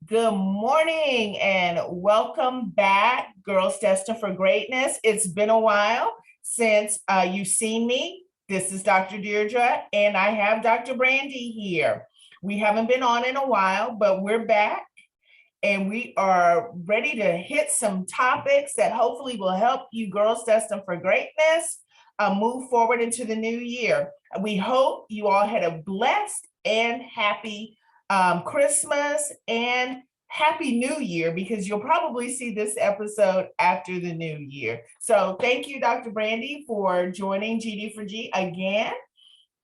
Good morning and welcome back, Girls Destined for Greatness. It's been a while since you've seen me. This is Dr. Deirdre, and I have Dr. Brandy here. We haven't been on in a while, but we're back and we are ready to hit some topics that hopefully will help you Girls Destined for Greatness move forward into the new year. We hope you all had a blessed and happy Christmas and Happy New Year, because you'll probably see this episode after the new year. So thank you, Dr. Brandy, for joining GD4G again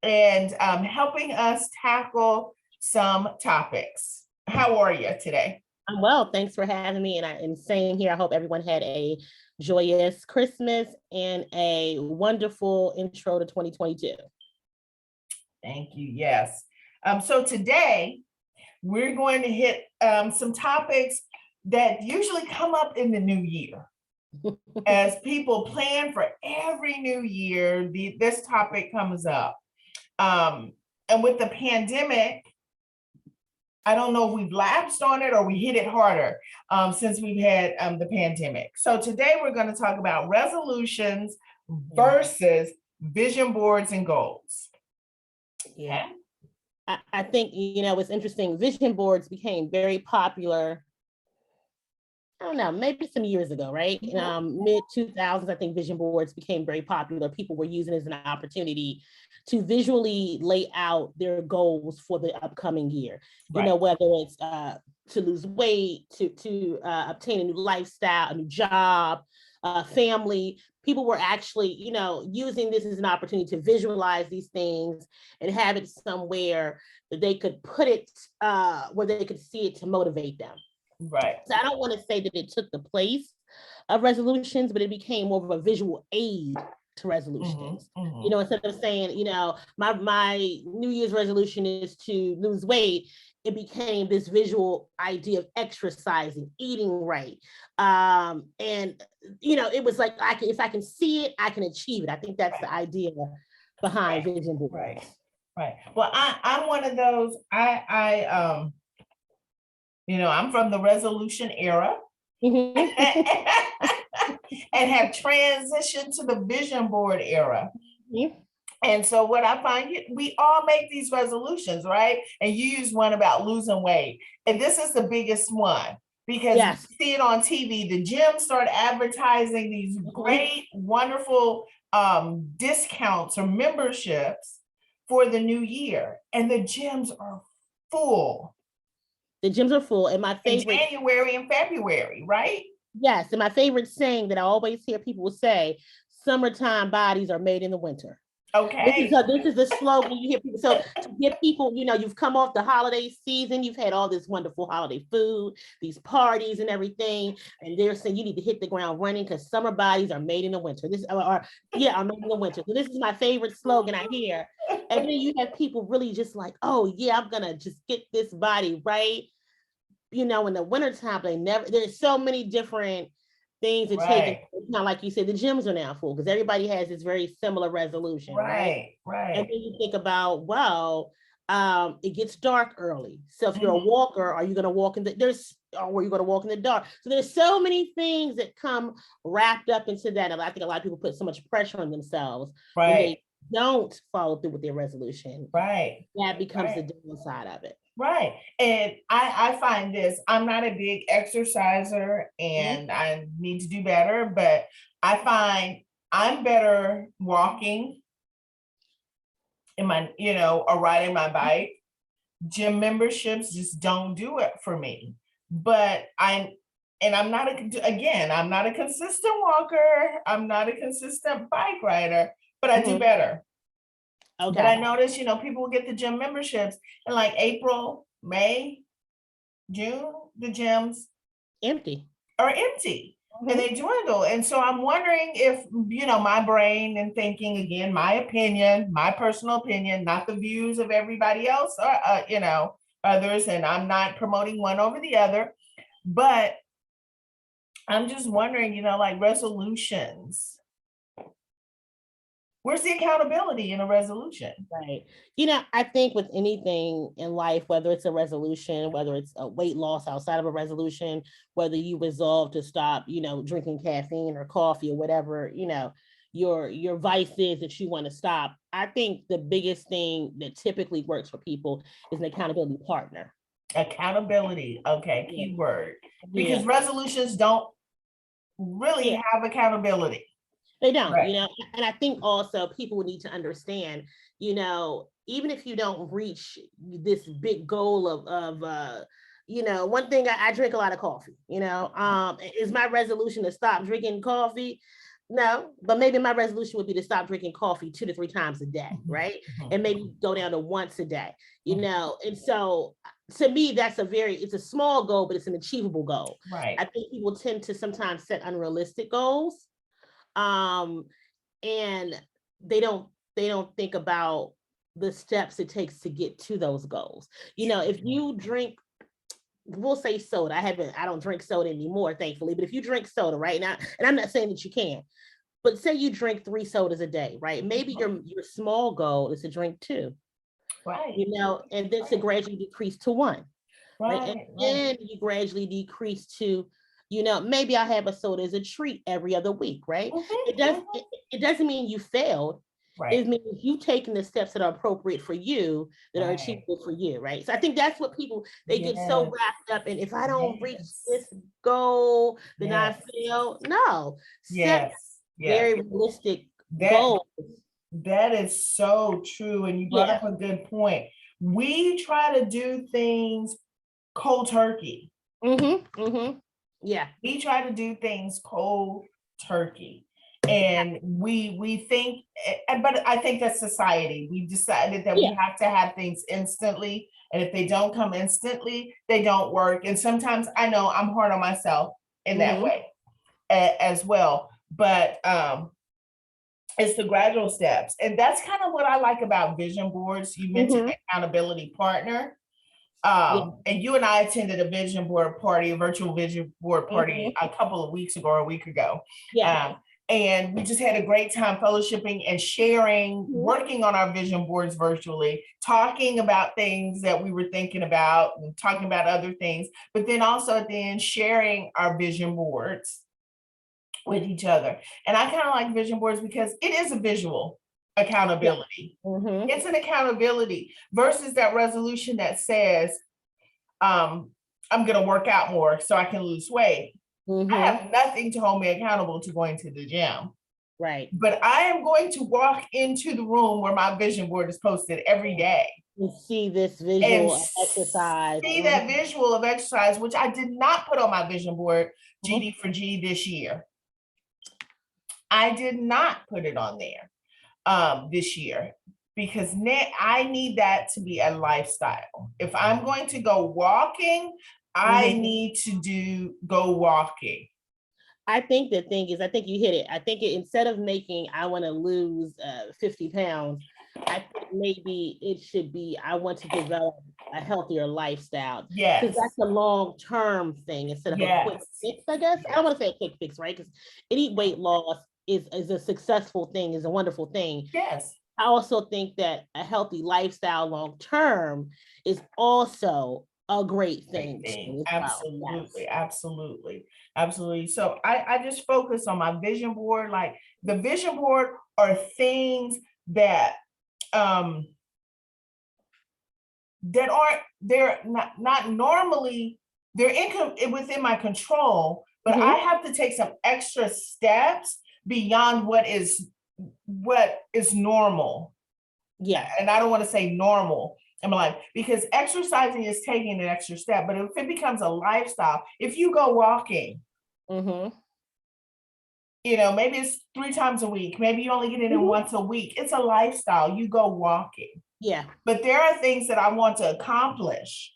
and helping us tackle some topics. How are you today? I'm well. Thanks for having me. And same here. I hope everyone had a joyous Christmas and a wonderful intro to 2022. Thank you. Yes. So today we're going to hit some topics that usually come up in the new year. As people plan for every new year, this topic comes up. And with the pandemic, I don't know if we've lapsed on it or we hit it harder since we've had the pandemic. So today we're going to talk about resolutions versus vision boards and goals. Yeah. I think, it's interesting. Vision boards became very popular. I don't know, maybe some years ago, right? Mid 2000s, I think vision boards became very popular. People were using it as an opportunity to visually lay out their goals for the upcoming year. Right. Whether it's to lose weight, to obtain a new lifestyle, a new job, family. People were actually, using this as an opportunity to visualize these things and have it somewhere that they could put it where they could see it to motivate them. Right. So I don't want to say that it took the place of resolutions, but it became more of a visual aid to resolutions. Instead of saying, my New Year's resolution is to lose weight, it became this visual idea of exercising, eating right. And it was like, if I can see it, I can achieve it. I think that's the idea behind vision boards. Right. Well, I'm one of those, I'm from the resolution era and have transitioned to the vision board era. And so what I find, we all make these resolutions, right? And you use one about losing weight. And this is the biggest one because you see it on TV. The gyms start advertising these great, wonderful discounts or memberships for the new year. And the gyms are full. The gyms are full. And my favorite in January and February, right? Yes. And my favorite saying that I always hear people say, summertime bodies are made in the winter. Okay. This is the slogan you hear people. So to get people, you've come off the holiday season, you've had all this wonderful holiday food, these parties and everything. And they're saying you need to hit the ground running because summer bodies are made in the winter. Are made in the winter. So this is my favorite slogan I hear. And then you have people really just like, oh yeah, I'm gonna just get this body right. In the wintertime, there's so many different things that take. It's not like you said, the gyms are now full because everybody has this very similar resolution. Right. And then you think about, it gets dark early. So if you're a walker, are you going to walk or are you going to walk in the dark? So there's so many things that come wrapped up into that. And I think a lot of people put so much pressure on themselves. When they don't follow through with their resolution. Right. That becomes the downside of it. Right. And I find this, I'm not a big exerciser and I need to do better, but I find I'm better walking in my, or riding my bike. Gym memberships just don't do it for me. But I'm not a consistent walker. I'm not a consistent bike rider, but I do better. Okay. But I noticed, people will get the gym memberships in like April, May, June, the gyms are empty and they dwindle. And so I'm wondering if, my brain and thinking, again, my opinion, my personal opinion, not the views of everybody else or, others. And I'm not promoting one over the other, but I'm just wondering, like resolutions. Where's the accountability in a resolution? Right. You know, I think with anything in life, whether it's a resolution, whether it's a weight loss outside of a resolution, whether you resolve to stop, you know, drinking caffeine or coffee or whatever, you know, your vice is that you want to stop. I think the biggest thing that typically works for people is an accountability partner. Accountability, okay, Yeah. keyword. Because Yeah. resolutions don't really Yeah. have accountability. They don't, Right. you know, and I think also people need to understand, you know, even if you don't reach this big goal of you know, one thing I drink a lot of coffee, you know, is my resolution to stop drinking coffee? No, but maybe my resolution would be to stop drinking coffee 2 to 3 times a day, right? And maybe go down to once a day, you know, and so to me, it's a small goal, but it's an achievable goal. Right. I think people tend to sometimes set unrealistic goals. And they don't think about the steps it takes to get to those goals. You know, if you drink, we'll say soda. I don't drink soda anymore, thankfully, but if you drink soda right now, and I'm not saying that you can, but say you drink 3 sodas a day, right? Maybe your small goal is to drink 2. Right. You know, and then to gradually decrease to 1. Right. And then you gradually decrease to, you know, maybe I have a soda as a treat every other week, right? It doesn't mean you failed. Right. It means you've taken the steps that are appropriate for you, that are achievable for you, right? So I think that's what people, they get so wrapped up in. If I don't reach this goal, then I fail. No, set very realistic goals. That is so true. And you brought up a good point. We try to do things cold turkey. Yeah. We try to do things cold turkey. And we think, but I think that's society. We've decided that we have to have things instantly. And if they don't come instantly, they don't work. And sometimes I know I'm hard on myself in that way as well. But it's the gradual steps. And that's kind of what I like about vision boards. You mentioned accountability partner. And you and I attended a vision board party, a virtual vision board party a couple of weeks ago or a week ago. And we just had a great time fellowshipping and sharing, working on our vision boards virtually, talking about things that we were thinking about and talking about other things, but then also at the end, sharing our vision boards with each other. And I kind of like vision boards because it is a visual accountability. It's an accountability versus that resolution that says, I'm going to work out more so I can lose weight. I have nothing to hold me accountable to going to the gym. Right. But I am going to walk into the room where my vision board is posted every day. You see this visual of exercise. See that visual of exercise, which I did not put on my vision board, GD4G this year. I did not put it on there this year because I need that to be a lifestyle. If I'm going to go walking, I need to go walking. I think the thing is, I think you hit it. I think instead of making, I want to lose 50 pounds, I think maybe it should be, I want to develop a healthier lifestyle. Because that's a long-term thing instead of a quick fix, I guess. I don't want to say a quick fix, right? Because any weight loss is a successful thing, is a wonderful thing. Yes. I also think that a healthy lifestyle long-term is also a great thing. Absolutely, absolutely, absolutely. So I just focus on my vision board. Like the vision board are things that that aren't, they're not normally, they're within my control, but I have to take some extra steps beyond what is normal. Yeah. And I don't want to say normal in my life because exercising is taking an extra step. But if it becomes a lifestyle, if you go walking, you know, maybe it's 3 times a week, maybe you only get it in once a week. It's a lifestyle. You go walking. Yeah. But there are things that I want to accomplish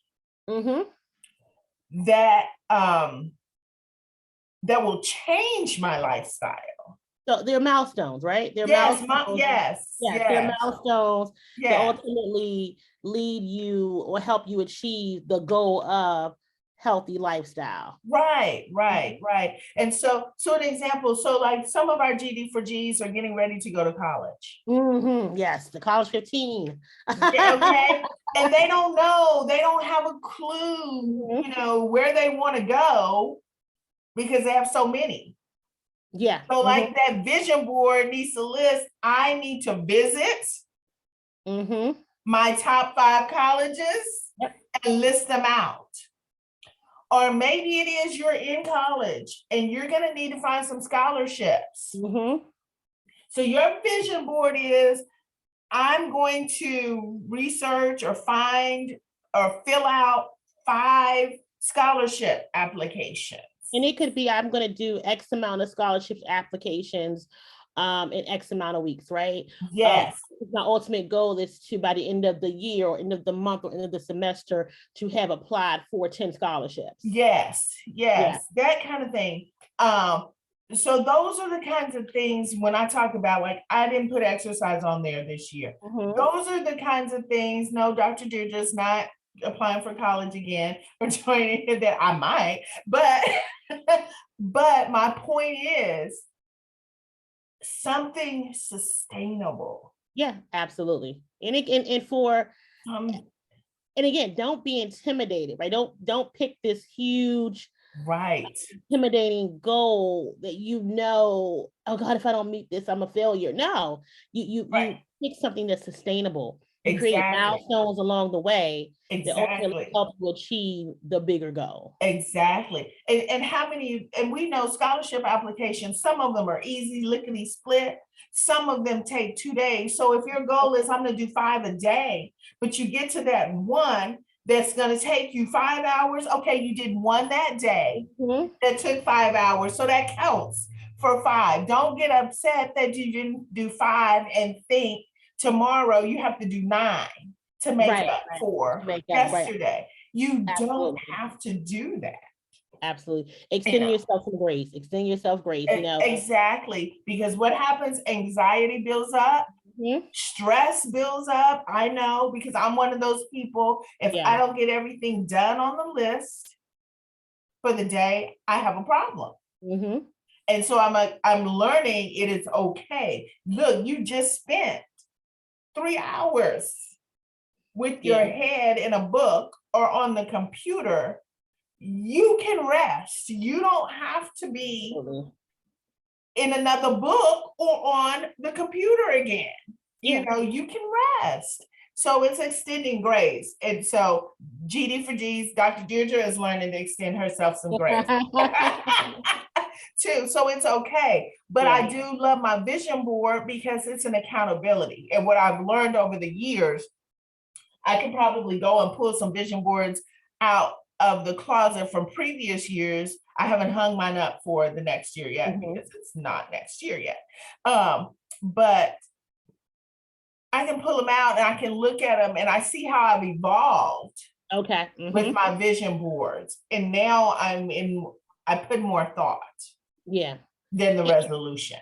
that that will change my lifestyle. So they're milestones, right? They're milestones. They're milestones that ultimately lead you or help you achieve the goal of healthy lifestyle. Right. And so an example, so like some of our GD4Gs are getting ready to go to college. Yes, the college 15. Okay. And they don't know, they don't have a clue, where they want to go because they have so many. Yeah. So like that vision board needs to list, I need to visit my top 5 colleges and list them out. Or maybe it is you're in college and you're going to need to find some scholarships. So your vision board is, I'm going to research or find or fill out 5 scholarship applications. And it could be, I'm going to do X amount of scholarships applications in X amount of weeks, right? Yes. My ultimate goal is to, by the end of the year or end of the month or end of the semester, to have applied for 10 scholarships. Yes, that kind of thing. So those are the kinds of things when I talk about, like, I didn't put exercise on there this year. Those are the kinds of things. No, Dr. Deirdre's not applying for college again or joining that. I might, but but my point is something sustainable. Yeah, absolutely. And again, don't be intimidated, right? Don't pick this huge, intimidating goal that oh God, if I don't meet this, I'm a failure. No, you pick something that's sustainable. You create milestones along the way that ultimately help you achieve the bigger goal. Exactly. And how many, and we know scholarship applications, some of them are easy, lickety split. Some of them take 2 days. So if your goal is, I'm going to do 5 a day, but you get to that one that's going to take you 5 hours. Okay, you did one that day that took 5 hours. So that counts for 5. Don't get upset that you didn't do 5 and think tomorrow you have to do 9 to make up for yesterday. You don't have to do that. Absolutely. Extend yourself some grace. Extend yourself grace, Exactly. Because what happens, anxiety builds up, stress builds up. I know, because I'm one of those people. If I don't get everything done on the list for the day, I have a problem. And so I'm learning it is okay. Look, you just spent 3 hours with your head in a book or on the computer. You can rest. You don't have to be in another book or on the computer again. You can rest. So it's extending grace. And so GD4G's Dr. Deirdre is learning to extend herself some grace too. So it's okay. But I do love my vision board because it's an accountability. And what I've learned over the years, I can probably go and pull some vision boards out of the closet from previous years. I haven't hung mine up for the next year yet because it's not next year yet. But I can pull them out and I can look at them and I see how I've evolved with my vision boards. And now I put more thought than the resolution.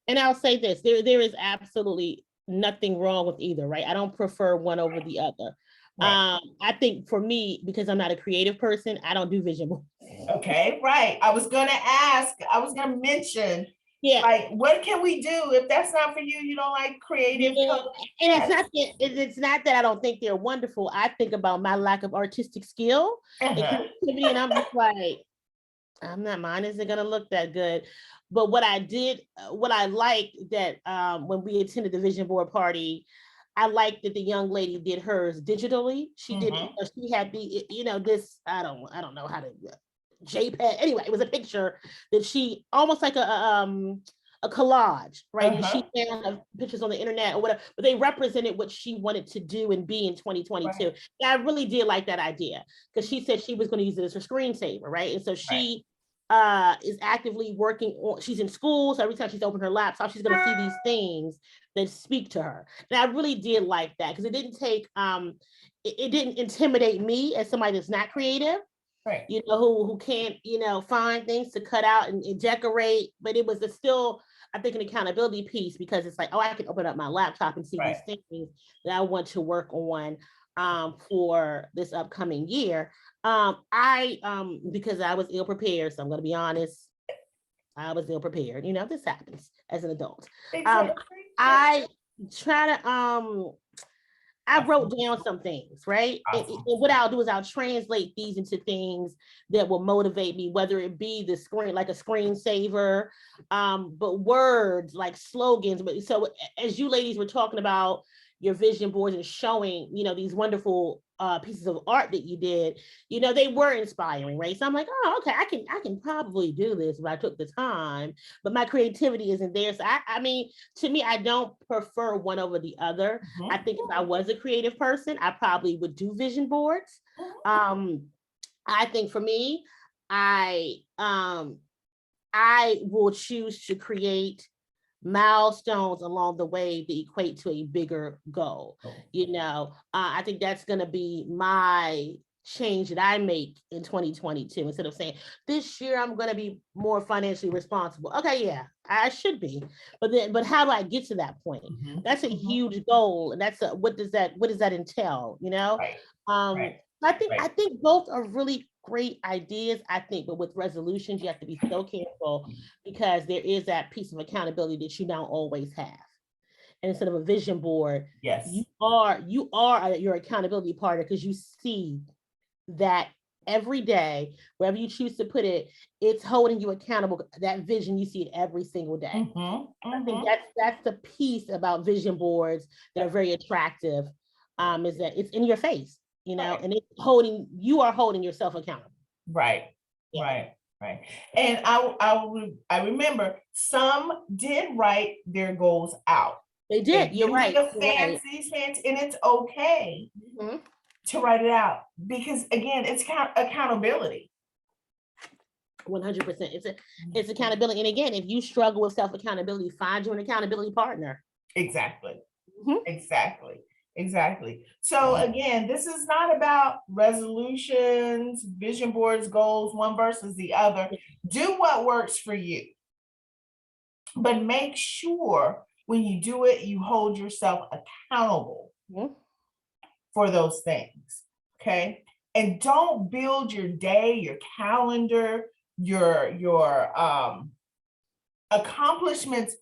And I'll say this, there is absolutely nothing wrong with either, right? I don't prefer one over the other. I think for me, because I'm not a creative person, I don't do vision boards. Okay, right. I was going to mention, like, what can we do if that's not for you? You don't like creative. And it's not that I don't think they're wonderful. I think about my lack of artistic skill and creativity, and I'm just like, mine isn't going to look that good. But what I liked that when we attended the vision board party, I liked that the young lady did hers digitally. She did, she had this, I don't know how to, JPEG. Anyway, it was a picture that she, almost like a collage, right? And she found pictures on the internet or whatever, but they represented what she wanted to do and be in 2022. And I really did like that idea because she said she was going to use it as her screensaver, right? And so she is actively working on, she's in school, so every time she's opened her laptop, she's going to see these things that speak to her. And I really did like that because it didn't take, it didn't intimidate me as somebody that's not creative. Who can't, find things to cut out and decorate, but it was still, I think, an accountability piece because it's like, oh, I can open up my laptop and see these things that I want to work on for this upcoming year. Because I was ill prepared, so I'm going to be honest, I was ill prepared. You know, this happens as an adult. I try to I wrote down some things, right? And what I'll do is I'll translate these into things that will motivate me, whether it be the screen, like a screensaver, but words like slogans. But so as you ladies were talking about your vision boards and showing, you know, these wonderful pieces of art that you did, you know, they were inspiring, right? So I'm like, oh, okay, I can probably do this if I took the time, but my creativity isn't there. So I mean, to me, I don't prefer one over the other. I think if I was a creative person, I probably would do vision boards. I think for me, I will choose to create milestones along the way that equate to a bigger goal. You know, I think that's going to be my change that I make in 2022. Instead of saying this year I'm going to be more financially responsible. Okay, yeah, I should be, but how do I get to that point? That's a huge goal, and that's what does that entail? You know, I think both are really great ideas. I think, but with resolutions, you have to be so careful because there is that piece of accountability that you don't always have. And instead of a vision board, you are your accountability partner because you see that every day, wherever you choose to put it, it's holding you accountable. That vision, you see it every single day. I think that's the piece about vision boards that are very attractive, is that it's in your face. You know, and it's you are holding yourself accountable. Right. And I remember some did write their goals out. They did. You're right. The fancy, and it's okay to write it out because again, it's accountability. 100%. It's accountability. And again, if you struggle with self-accountability, find you an accountability partner. Exactly. Exactly. So again, this is not about resolutions, vision boards, goals, one versus the other. Do what works for you. But make sure when you do it, you hold yourself accountable for those things. Okay. And don't build your day, your calendar, your accomplishments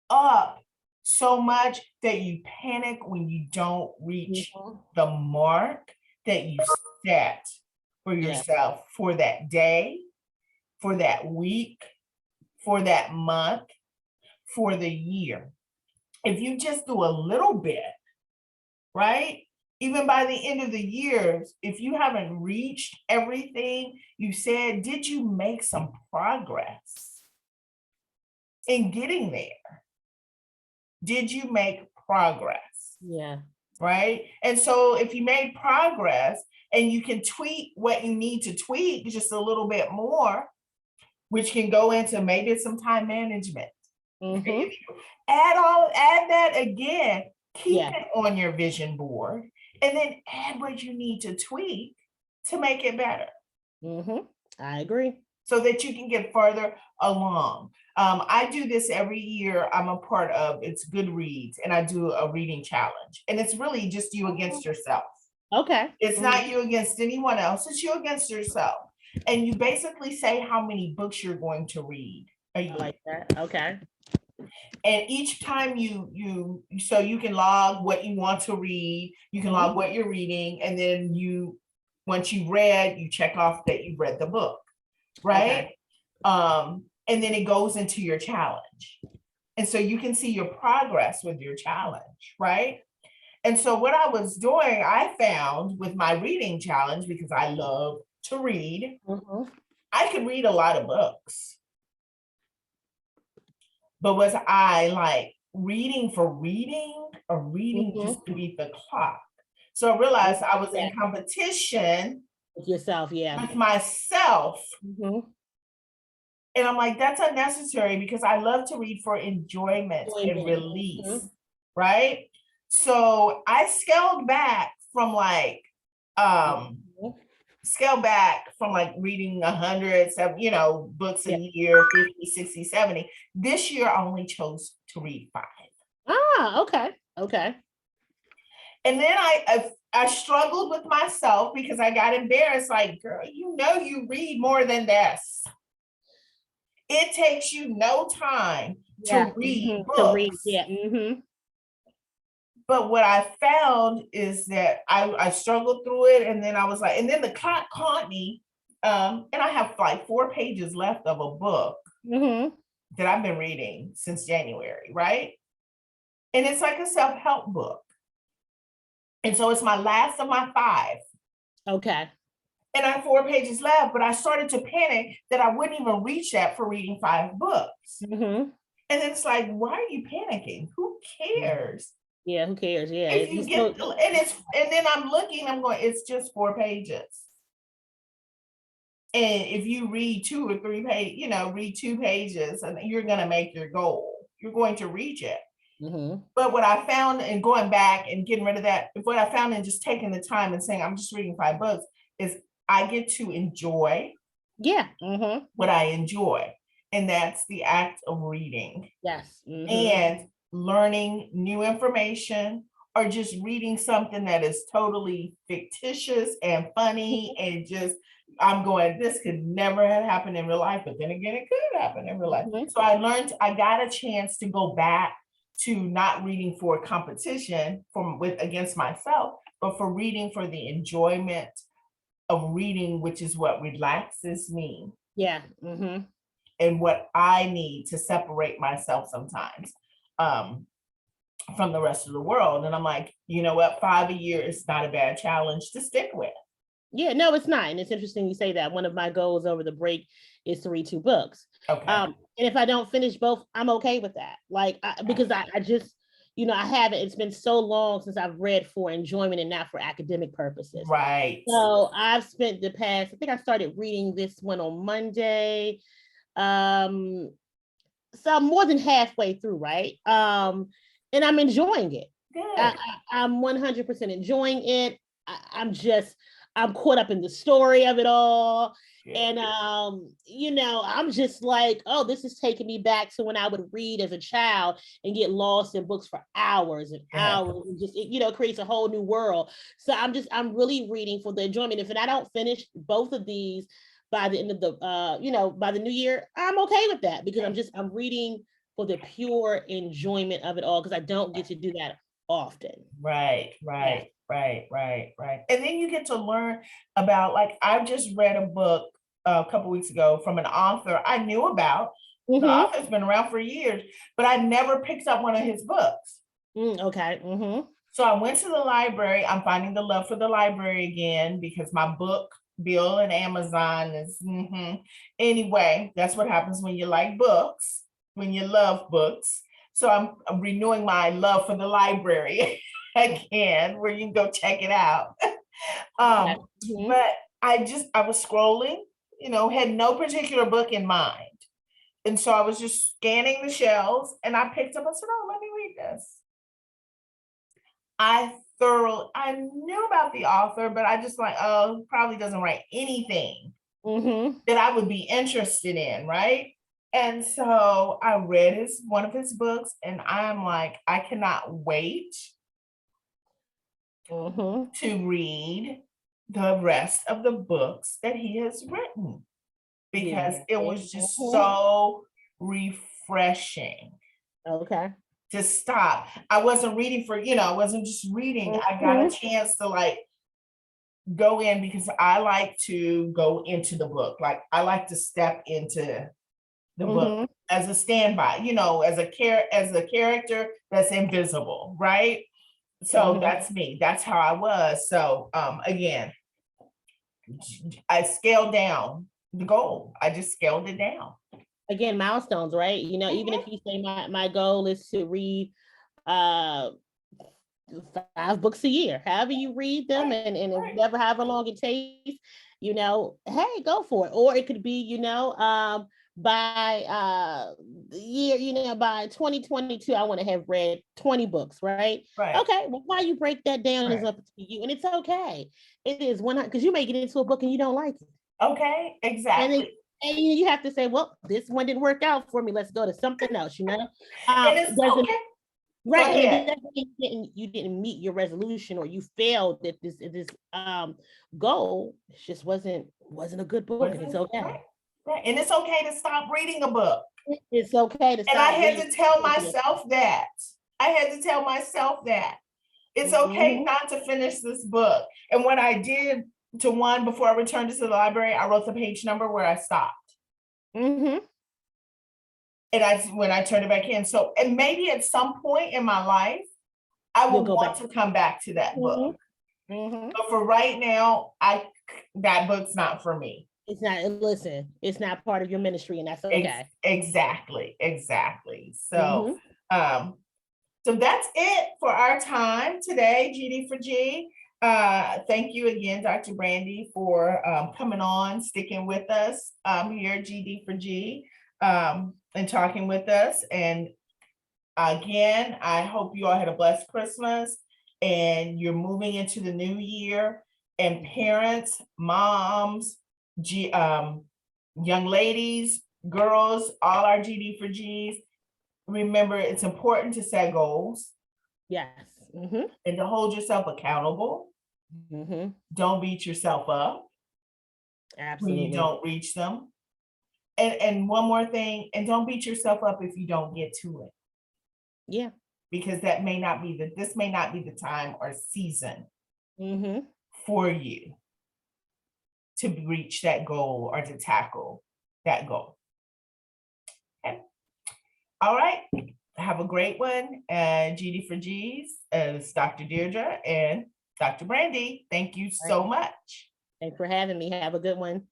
up so much that you panic when you don't reach the mark that you set for yourself for that day, for that week, for that month, for the year. If you just do a little bit, right? Even by the end of the year, if you haven't reached everything you said, did you make some progress in getting there? Did you make progress? Yeah. Right. And so if you made progress and you can tweak what you need to tweak just a little bit more, which can go into maybe some time management. Add that again, keep it on your vision board, and then add what you need to tweak to make it better. I agree. So that you can get further along. I do this every year. I'm a part of it's Goodreads, and I do a reading challenge, and it's really just you against yourself. Okay. It's not you against anyone else. It's you against yourself, and you basically say how many books you're going to read a year. I like that. Okay. And each time so you can log what you want to read, you can log what you're reading, and then once you've read, you check off that you've read the book, right? Okay. And then it goes into your challenge. And so you can see your progress with your challenge, right? And so what I was doing, I found with my reading challenge, because I love to read, I could read a lot of books. But was I like reading for reading or reading just to beat the clock? So I realized I was in competition with yourself, with myself. And I'm like, that's unnecessary because I love to read for enjoyment and release, right? So I scaled back from reading 100, books a year, 50, 60, 70. This year, I only chose to read 5. Ah, okay. And then I struggled with myself because I got embarrassed. Like, girl, you read more than this. It takes you no time to read To read, books. yeah. But what I found is that I struggled through it, and then I was like, and then the clock caught me. And I have like 4 pages left of a book that I've been reading since January, right? And it's like a self-help book. And so it's my last of my 5. Okay. And I have 4 pages left, but I started to panic that I wouldn't even reach that for reading 5 books. And it's like, why are you panicking? Who cares? Yeah, who cares? Yeah. If you get, and then I'm looking, I'm going, it's just 4 pages. And if you read 2 or 3 pages, read 2 pages, and you're going to make your goal. You're going to reach it. But what I found in going back and getting rid of that, what I found in just taking the time and saying, I'm just reading 5 books, is I get to enjoy what I enjoy. And that's the act of reading. Yes. And learning new information, or just reading something that is totally fictitious and funny and just, I'm going, this could never have happened in real life, but then again, it could happen in real life. So I got a chance to go back to not reading for competition against myself, but for reading for the enjoyment of reading, which is what relaxes me. Yeah. And what I need to separate myself sometimes from the rest of the world. And I'm like, you know what, 5 a year is not a bad challenge to stick with. Yeah, no, it's not. And it's interesting you say that. One of my goals over the break is to read 2 books. Okay. And if I don't finish both, I'm okay with that. Like, because I just, I haven't, it's been so long since I've read for enjoyment and not for academic purposes. Right. So I've spent the past, I think I started reading this one on Monday. So I'm more than halfway through, right? And I'm enjoying it. Good. I'm 100% enjoying it. I'm caught up in the story of it all. Good. And, I'm just like, oh, this is taking me back to when I would read as a child and get lost in books for hours and hours. And just, it creates a whole new world. So I'm really reading for the enjoyment. If I don't finish both of these by the end of the, by the new year, I'm okay with that, because I'm reading for the pure enjoyment of it all, because I don't get to do that often. Right. And then you get to learn about, like, I've just read a book a couple weeks ago from an author I knew about. The author's been around for years, but I never picked up one of his books. Okay. So I went to the library. I'm finding the love for the library again, because my book bill and Amazon is, anyway, that's what happens when you like books, when you love books. So I'm renewing my love for the library again, where you can go check it out. But I was scrolling, had no particular book in mind. And so I was just scanning the shelves, and I picked up and said, oh, let me read this. I knew about the author, but I just like, oh, probably doesn't write anything that I would be interested in, right? And so I read one of his books, and I'm like, I cannot wait to read the rest of the books that he has written, because it was just so refreshing. Okay. To stop. I wasn't reading I wasn't just reading. I got a chance to like go in, because I like to go into the book. Like, I like to step into the book as a standby, as a character that's invisible, right? So that's me. That's how I was. So again, I scaled down the goal. I just scaled it down. Again, milestones, right? Even if you say my goal is to read 5 books a year, however you read them, and whatever, however long it takes, hey, go for it. Or it could be, by year, by 2022, I want to have read 20 books, right? Okay, well, why you break that down is up to you, and it's okay. It is 100, because you may get into a book and you don't like it. Okay, exactly. And you have to say, well, this one didn't work out for me. Let's go to something else, And it's okay. Right, and ahead. it doesn't mean you didn't meet your resolution or you failed at this goal. It just wasn't a good book, and it's okay. Right, right. And it's okay to stop reading a book. It's okay to And I stop had reading. to tell myself that. I had to tell myself that. It's okay Mhm. not to finish this book. And when I did to one before I returned to the library, I wrote the page number where I stopped. Mhm. And when I turned it back in. So, and maybe at some point in my life, I You'll will go want back. to come back to that book. Mhm. But for right now, that book's not for me. It's not. Listen, it's not part of your ministry, and that's okay. Exactly, exactly. So, Mhm. um, so that's it for our time today, GD4G. Thank you again, Dr. Brandy, for coming on, sticking with us here at GD4G, and talking with us. And again, I hope you all had a blessed Christmas and you're moving into the new year. And parents, moms, young ladies, girls, all our GD4Gs, remember it's important to set goals Yes. Mhm. and to hold yourself accountable. Mhm. Don't beat yourself up when you Absolutely. don't reach them. And one more thing, and don't beat yourself up if you don't get to it, Yeah. because this may not be the time or season Mhm. for you to reach that goal or to tackle that goal. Okay. All right. Have a great one. And GD4Gs is Dr. Deirdre and Dr. Brandy. Thank you All right. so much. Thanks for having me. Have a good one.